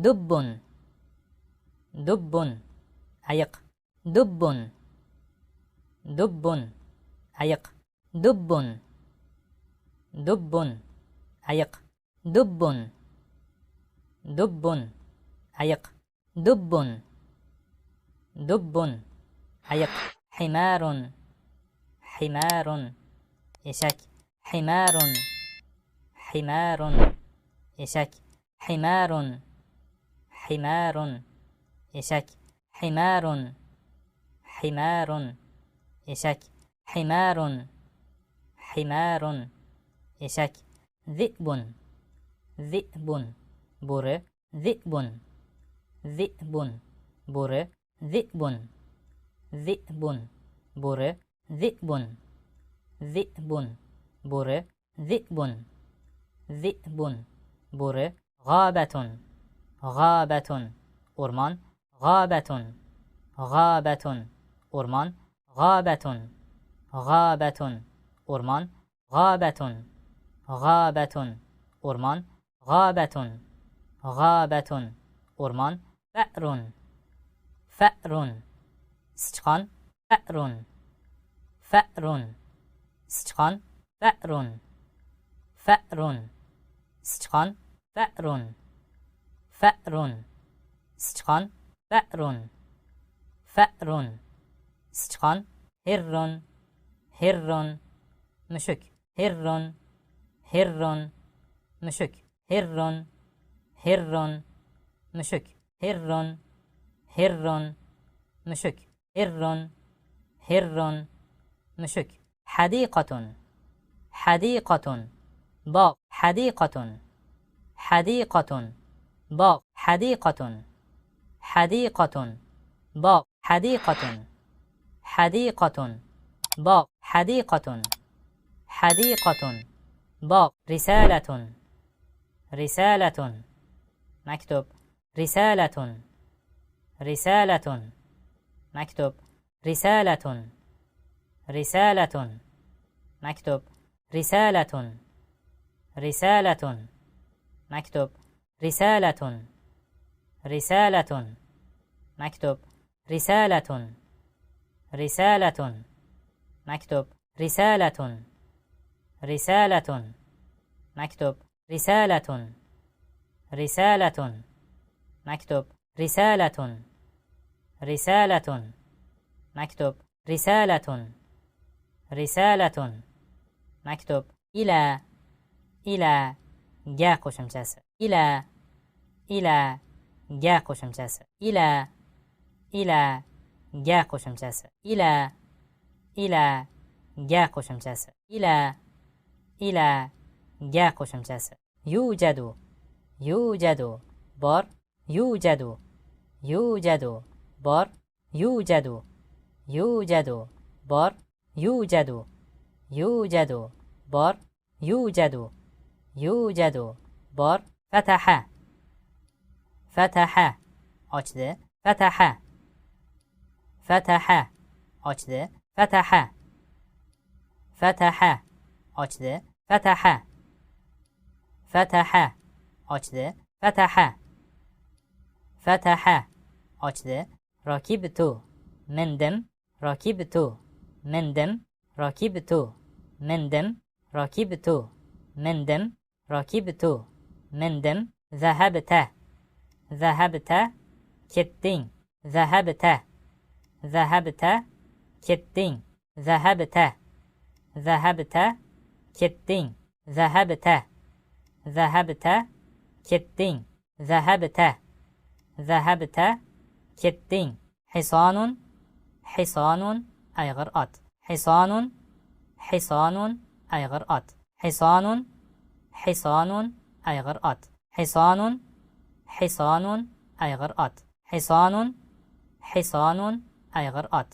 دب دب أيق دب دب أيق دب دب أيق دب دب أيق دب دب أيق حمار حمار إشك حمار حمار إشك حمار حمار إشك حمار حمار إشك حمار حمار إشك ذئب ذئب بور ذئب ذئب بور ذئب ذئب بور ذئب ذئب بور ذئب ذئب بور غابة غابة أرمان غابة غابة أرمان غابة غابة أرمان غابة غابة أرمان غابة غابة أرمان فأر فأر سچقان فأر فأر سچقان فأر فأر سچقان فأر فأر سچقان فأر فأر سچقان هر هر مشك هر هر مشك هر هر مشك هر هر مشك هر هر مشك حديقة حديقة باغ حديقة حديقة باغ حديقة حديقة باغ حديقة حديقة باغ حديقة حديقة باغ رسالة رسالة مكتوب رسالة رسالة مكتوب رسالة رسالة مكتوب رسالة رسالة مكتوب رسالة رسالة مكتوب رسالة رسالة مكتوب رسالة رسالة مكتوب رسالة رسالة مكتوب رسالة رسالة مكتوب رسالة رسالة مكتوب إلى إلى جا قوشمچası إلى إلى جا قوشمچası إلى إلى جا قوشمچası إلى إلى جا قوشمچası إلى إلى جا قوشمچası يوجد يوجد بار يوجد يوجد بار يوجد يوجد بار يوجد يوجد بار يوجد يوجد بار فتح فتح açtı فتح فتح açtı فتح فتح açtı فتح فتح açtı فتح فتح açtı ركبت مندم ركبت مندم ركبت مندم ركبت مندم ركبت مندم ذهبت ذهبت kettin ذهبت ذهبت kettin ذهبت ذهبت kettin ذهبت ذهبت kettin ذهبت ذهبت kettin حصان حصان أيغر أت حصان حصان أيغر أت حصان حصان أيغر أت حصان حصان أيغر أت حصان حصان أيغر أت